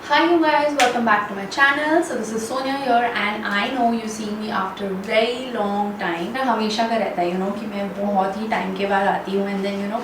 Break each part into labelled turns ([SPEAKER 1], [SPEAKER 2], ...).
[SPEAKER 1] Hi you guys, welcome back to my channel. So this is Sonia here and I know you see me after very long time. मैं हमेशा का रहता है कि मैं बहुत ही टाइम के बाद आती हूँ and then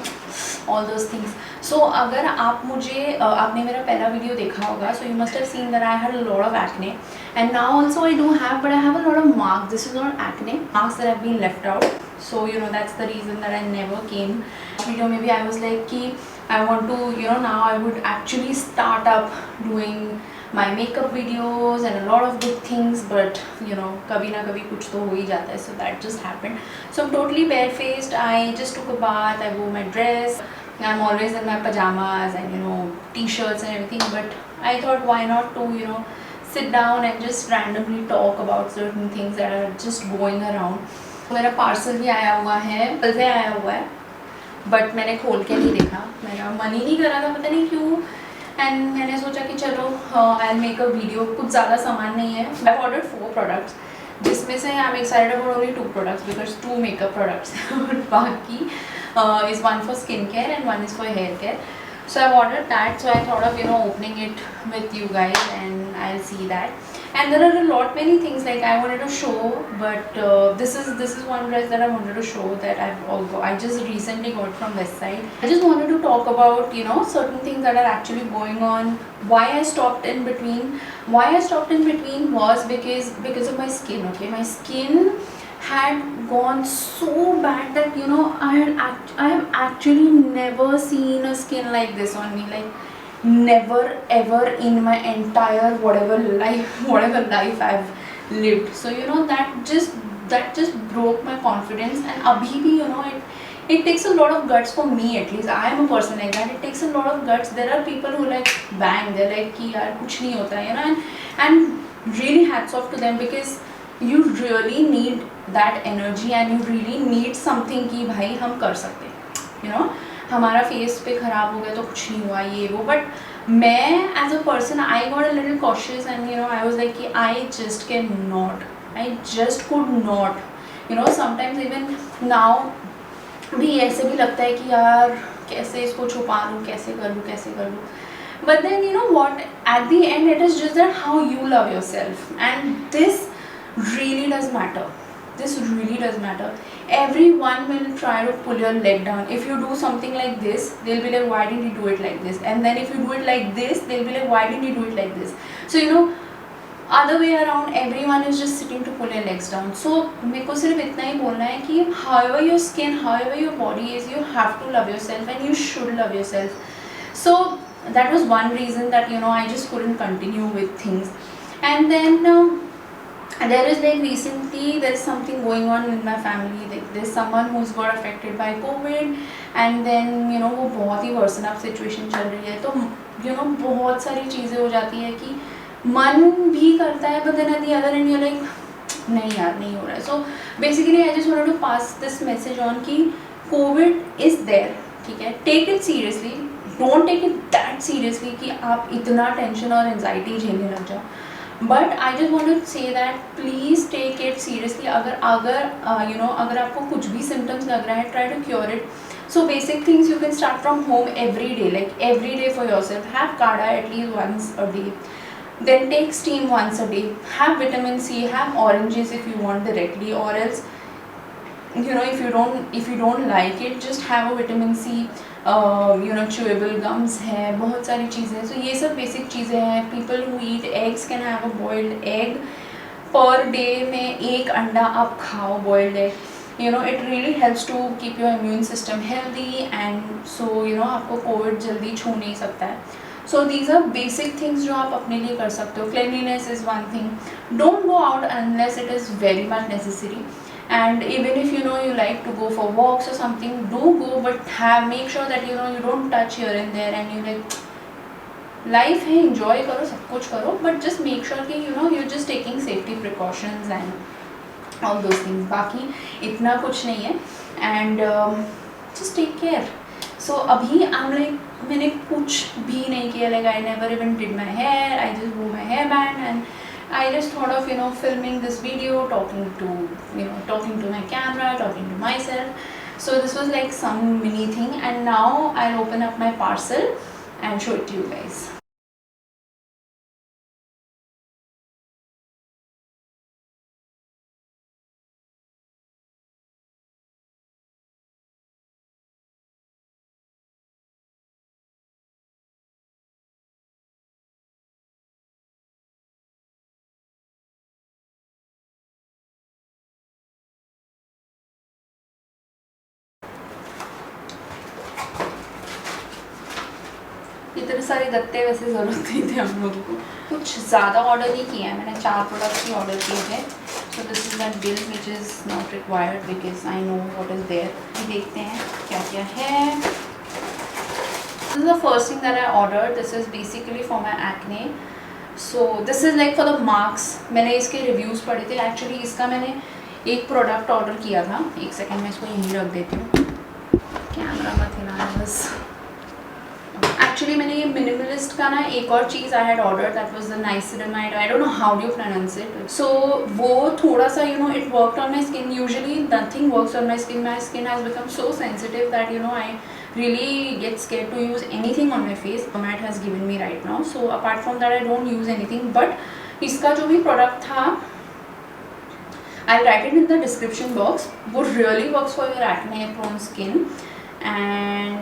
[SPEAKER 1] all those things. So अगर आप मुझे आपने मेरा पहला वीडियो देखा होगा, so you must have seen that I had a lot of acne and now also I do have, but I have a lot of marks. This is not acne, marks that have been left out. So that's the reason that I never came. Video maybe I was like कि I want to now I would actually start up doing my makeup videos and a lot of good things, but kabhi na kabhi kuch to ho hi jata hai, so that just happened. So I'm totally barefaced. I just took a bath, I wore my dress, I'm always in my pajamas and t-shirts and everything, but I thought why not to sit down and just randomly talk about certain things that are just going around. मेरा parcel भी आया हुआ है, कल से आया हुआ है, बट मैंने खोल के नहीं देखा, मेरा मन ही नहीं कर रहा था, पता नहीं क्यों. एंड मैंने सोचा कि चलो आई मेक अ वीडियो. कुछ ज़्यादा सामान नहीं है. आई ऑर्डर्ड 4 प्रोडक्ट्स, जिसमें से I am excited about only 2 products because 2 makeup products और बाकी is 1 for skin care and 1 is for hair care. So I've ordered that, so I thought of opening it with you guys and I'll see that. And there are a lot many things like I wanted to show, but this is one dress that I wanted to show that I just recently got from Westside. I just wanted to talk about certain things that are actually going on. Why I stopped in between was because of my skin. Okay, my skin had gone so bad that I have actually never seen a skin like this on me, like never ever in my entire whatever life I've lived. So that just broke my confidence. And abhi bhi it takes a lot of guts for me, at least I am a person like that. It takes a lot of guts. There are people who like bang, they're like ki yaar kuch nahi hota and really hats off to them, because you really need that energy and you really need something कि भाई हम कर सकते हैं. हमारा face पे ख़राब हो गया तो कुछ नहीं हुआ ये वो, बट मैं as a person I got a little cautious and I was like कि I just can not, I just could not. Sometimes even now भी ऐसे भी लगता है कि यार कैसे इसको छुपा लूँ, कैसे कर लूँ. But then what, at the end it is just that how you love yourself, and this really does matter. Everyone will try to pull your leg down. If you do something like this, they'll be like, why didn't you do it like this? And then if you do it like this, they'll be like, why didn't you do it like this? So other way around, everyone is just sitting to pull your legs down. So मेरे को सिर्फ इतना ही बोलना है कि however your skin, however your body is, you have to love yourself and you should love yourself. So that was one reason that I just couldn't continue with things. And then there is like recently there's something going on in my family. Like there's someone who's got affected by COVID, and then वो बहुत ही worsen up situation चल रही है. तो बहुत सारी चीज़ें हो जाती है कि मन भी करता है, but then at the other end you're like नहीं यार नहीं हो रहा है. So basically I just wanted to pass this message on कि COVID is there, ठीक है. Take it seriously, don't take it that seriously कि आप इतना टेंशन और एंजाइटी झेलने लग जाओ. But I just want to say that please take it seriously. अगर आपको कुछ भी सिम्टम्स लग रहा है, try to cure it. So basic things you can start from home every day, like every day for yourself. Have काढ़ा at least once a day, then take steam once a day. Have vitamin C, have oranges if you want directly, or else if you don't like it, just have a vitamin C. chewable gums है, बहुत सारी चीज़ें. So ये सब basic चीज़ें हैं. People who eat eggs can have a boiled egg per day में 1 अंडा आप खाओ boiled egg. It really helps to keep your immune system healthy, and so आपको कोविड जल्दी छू नहीं सकता है. So these are basic things जो आप अपने लिए कर सकते हो. Cleanliness is one thing. Don't go out unless it is very much necessary. And even if you like to go for walks or something, do go, but make sure that you don't touch here and there, and you like life है, enjoy करो, सब कुछ करो, but just make sure कि you're just taking safety precautions and all those things. बाकी इतना कुछ नहीं है, and just take care. So अभी I'm like मैंने कुछ भी नहीं किया. Like I never even did my hair. I just wore my hairband and I just thought of filming this video, talking to my camera, talking to myself. So this was like some mini thing, and now I'll open up my parcel and show it to you guys. इतने सारे गत्ते वैसे ज़रूरत नहीं थे हम लोगों को। कुछ ज़्यादा ऑर्डर नहीं किया है मैंने, 4 प्रोडक्ट्स ही ऑर्डर किए थे। So this is that bill which is not required because I know what is there. देखते हैं क्या क्या है। This is the first thing that I order. This is basically for my acne. So this is like for the marks. मैंने इसके reviews पढ़े थे। Actually इसका मैंने एक प्रोडक्ट ऑर्डर किया था। एक सेकेंड मैं इसको यहीं रख देती हूँ, कैमरा मत हिलाना बस। एक्चुअली मैंने ये मिनिमलिस्ट का ना एक और चीज़ I had order, that was the niacinamide, I don't know how do you pronounce it. So वो थोड़ा सा you know it worked on my skin. Usually nothing works on my skin has become so sensitive that you know I really get scared to use anything on my face. Matte has given me right now, so apart from that I don't use anything. But इसका जो भी product था, I'll write it in the description box. वो really works for your acne prone skin and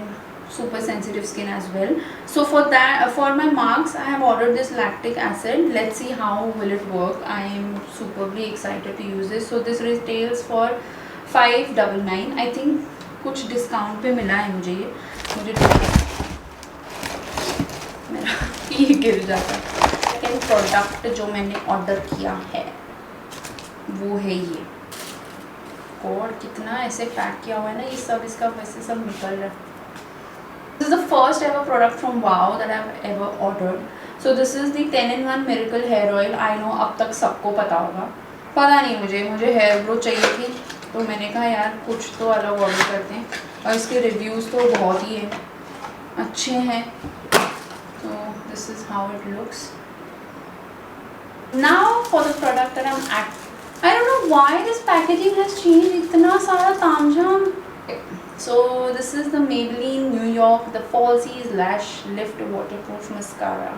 [SPEAKER 1] super sensitive skin as well. So for that, for my marks, I have ordered this lactic acid. Let's see how will it work. I am superbly excited to use this. So this retails for 599. I think कुछ discount पे मिला है मुझे ये। मुझे मेरा ये गिर जाता है। सेकेंड प्रोडक्ट जो मैंने ऑर्डर किया है वो है ये। और कितना ऐसे पैक किया हुआ है ना ये सब, इसका वैसे सब निकल रहा है। This is the first ever product from Wow that I have ever ordered. So this is the 10-in-1 miracle hair oil. I know अब तक सबको पता होगा, पता नहीं मुझे हेयर ग्रो चाहिए थी तो मैंने कहा यार कुछ तो अलग ऑर्डर करते हैं। और इसके रिव्यूज़ तो बहुत ही अच्छे हैं। तो this is how it looks. Now for the product that I don't know why this packaging has changed, इतना सारा तामझाम। सो this is the Maybelline new York the fallacies lash lift waterproof mascara.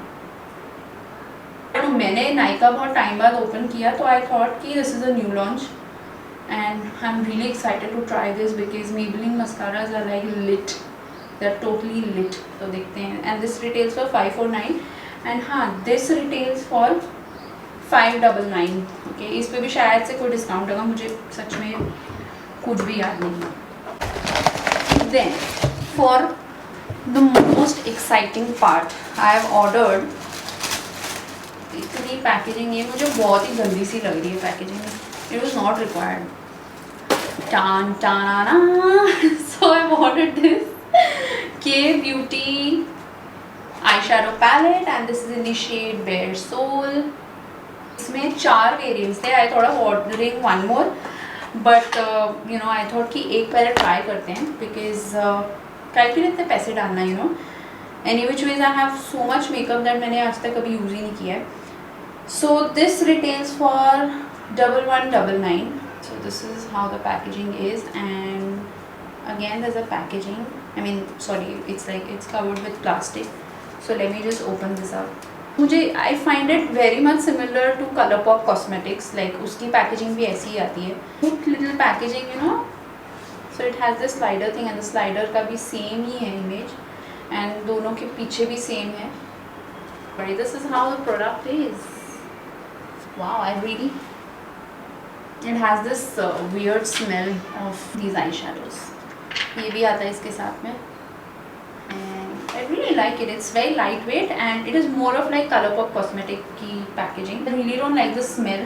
[SPEAKER 1] मैंने नायका बहुत टाइम बाद open किया तो I thought कि this is a new launch and I'm really excited to try this because Maybelline mascaras are like lit, they're totally lit. तो देखते हैं। and this retails for 549 and हाँ this retails for 599। okay, इस पे भी शायद से कोई डिस्काउंट होगा, मुझे सच में कुछ भी याद नहीं। then for the most exciting part I have ordered, इतनी पैकेजिंग ये मुझे बहुत ही गंदी सी लग रही है packaging, it was not required. Tan tan. So I've ordered this K Beauty eyeshadow palette and this is in the shade Bare Soul. इसमें 4 variants थे। I thought of ordering one more but you know I thought कि एक पहले try करते हैं because try के लिए इतने पैसे डालना you know. Any which ways I have so much makeup that मैंने आज तक कभी यूज़ ही नहीं किया है। So this retails for 1199. So this is how the packaging is and again there's a packaging, I mean sorry it's like it's covered with plastic. So let me just open this up. मुझे I find it very much similar to Colourpop Cosmetics, like उसकी packaging भी ऐसी ही आती है, little packaging you know. So it has this slider thing and the slider का भी same ही है image and दोनों के पीछे भी same है। But this is how the product is. Wow, I really, it has this weird smell of these eyeshadows. ये भी आता है इसके साथ में and I really like it. It's very lightweight and it is more of like Colourpop Cosmetic की packaging. I really don't like the smell.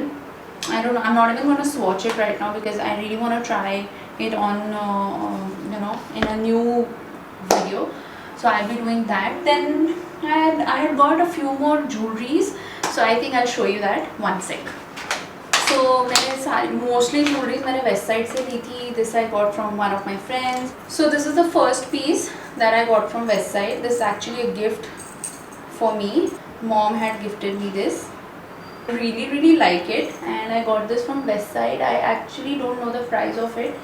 [SPEAKER 1] I don't know, I'm not even going to swatch it right now because I really want to try it on you know in a new video. So I'll be doing that. Then I had got a few more jewelries, so I think I'll show you that one sec. So मैंने सारी mostly jewelries मैंने west side से ली थी. This I got from one of my friends. So this is the first piece that I got from West Side. This is actually a gift for me. Mom had gifted me this. I really like it and I got this from West Side. I actually don't know the price of it.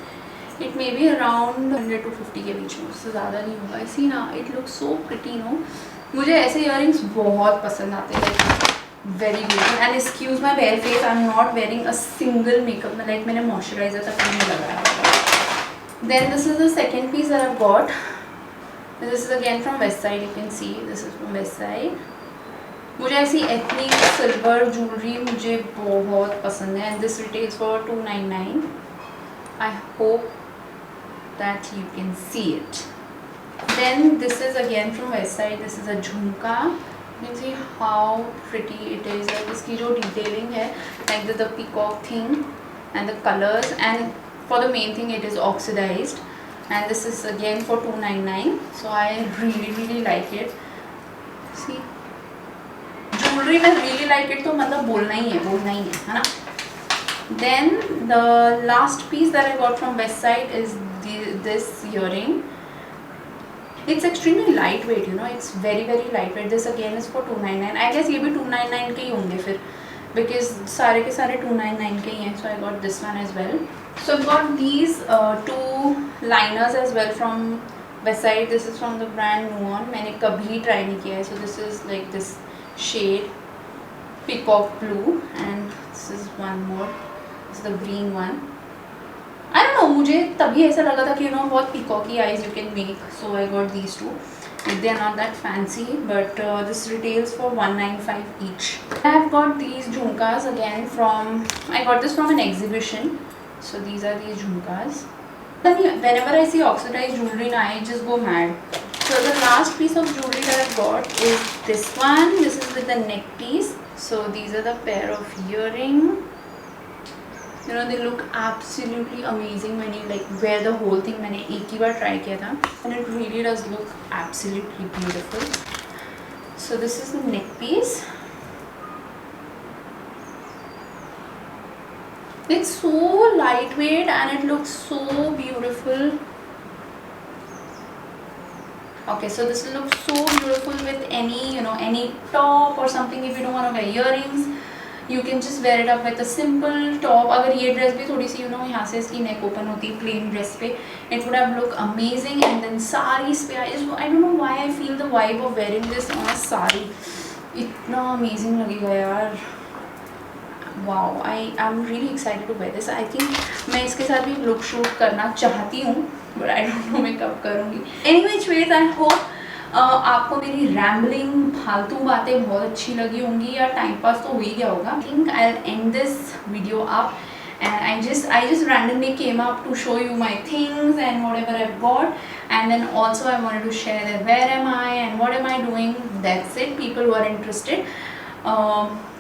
[SPEAKER 1] It may be around 100 to 50 के बीच में, उससे ज़्यादा नहीं होगा. See ना, it looks so pretty, no? मुझे ऐसे earrings बहुत पसंद आते हैं. Very beautiful and excuse my bare face, I'm not wearing a single makeup. Like मैंने moisturizer तक नहीं लगाया. Then this is the second piece that I've got. This is again from West Side. You can see this is from West Side. मुझे ऐसी ethnic silver jewelry मुझे बहुत पसंद है and this retails for 299. I hope that you can see it. Then this is again from Westside. This is a jhumka. You can see how pretty it is. Like इसकी जो detailing है, like the peacock thing and the colors, and for the main thing it is oxidized. And this is again for 299. So I really like it. See, jewelry में really like it तो मतलब बोलना ही है ना. Then the last piece that I got from Westside is this earring. It's extremely lightweight, you know. It's very lightweight. This again is for 299. I guess ये भी 299 के ही होंगे फिर, because सारे के सारे 299 के ही हैं. So I got this one as well. So I've got these two liners as well from Westside. This is from the brand Nuon. मैंने कभी try नहीं किया है. So this is like this shade peacock blue, and this is one more. This is the green one. I don't know, मुझे तभी ऐसा लगा था कि you know बहुत peacocky eyes you can make, so I got these two. They are not that fancy, but this retails for 195 each. I have got these jhumkas again from, I got this from an exhibition. So these are these jhumkas. Whenever I see oxidized jewelry, I just go mad. So the last piece of jewelry that I got is this one. This is with the neck piece. So these are the pair of earring. You know, they look absolutely amazing when you like wear the whole thing. मैंने एक ही बार try किया था, and it really does look absolutely beautiful. So this is the neck piece. It's so lightweight and it looks so beautiful. Okay, so this looks so beautiful with any, you know, any top or something. If you don't want to wear earrings, you can just wear it up with a simple top. अगर ये dress भी थोड़ी सी, you know, यहाँ से इसकी neck open होती है plain dress पे, it would have looked amazing. And then sarees पे, I don't know why I feel the vibe of wearing this on a saree. इतना amazing लगेगा यार. Wow, I'm really excited to wear this. I think मैं इसके साथ भी look shoot करना चाहती हूँ, but I don't know मैं कब करूँगी. Anyway, which I hope आपको मेरी रैम्बलिंग फालतू बातें बहुत अच्छी लगी होंगी, या टाइम पास तो हो ही गया होगा. I think I will and this video up, and I just randomly came up to show you my things and whatever I've got, and then also I wanted to share that where am I and what am I doing. That's it. People who are interested,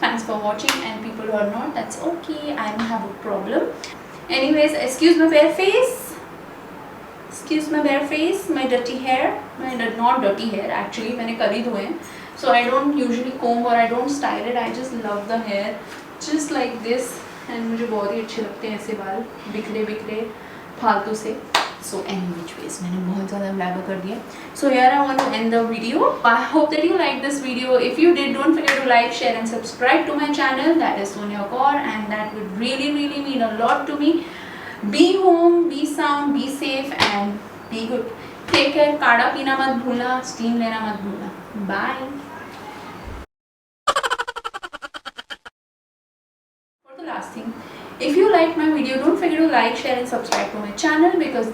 [SPEAKER 1] thanks for watching, and people who are not, that's okay. I don't have a problem. Anyways, excuse my bare face. Excuse my bare face, my dirty hair. Not dirty hair actually, मैंने कर ही धोए हैं. So I don't usually comb or I don't style it. I just love the hair just like this, and मुझे बहुत ही अच्छे लगते हैं ऐसे बाल बिखरे फालतू से. So anyways, मैंने बहुत ज़्यादा blabber कर दिया. So here I want to end the video. I hope that you liked this video. If you did, don't forget to like, share and subscribe to my channel. That is Sonia Kaur, and that would really mean a lot to me. Be home, be sound, be safe and be good. Take care. काढ़ा पीना मत भूलना, steam लेना मत भूलना. Bye. For the last thing, if you like my video, don't forget to like, share and subscribe to my channel, because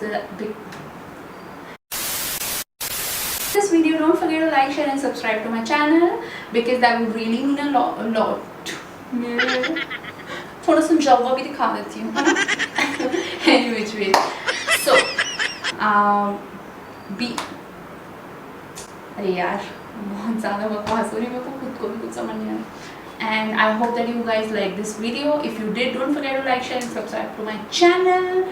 [SPEAKER 1] this video, don't forget to like, share and subscribe to my channel, because that would really mean a lot. थोड़ा सा जवा भी दिखा देती हूँ. Anyway, so be, अरे यार बहुत ज़्यादा बकवास हो रही है, मेरे को खुद को भी कुछ समझ नहीं आ रहा. And I hope that you guys like this video. If you did, don't forget to like, share and subscribe to my channel.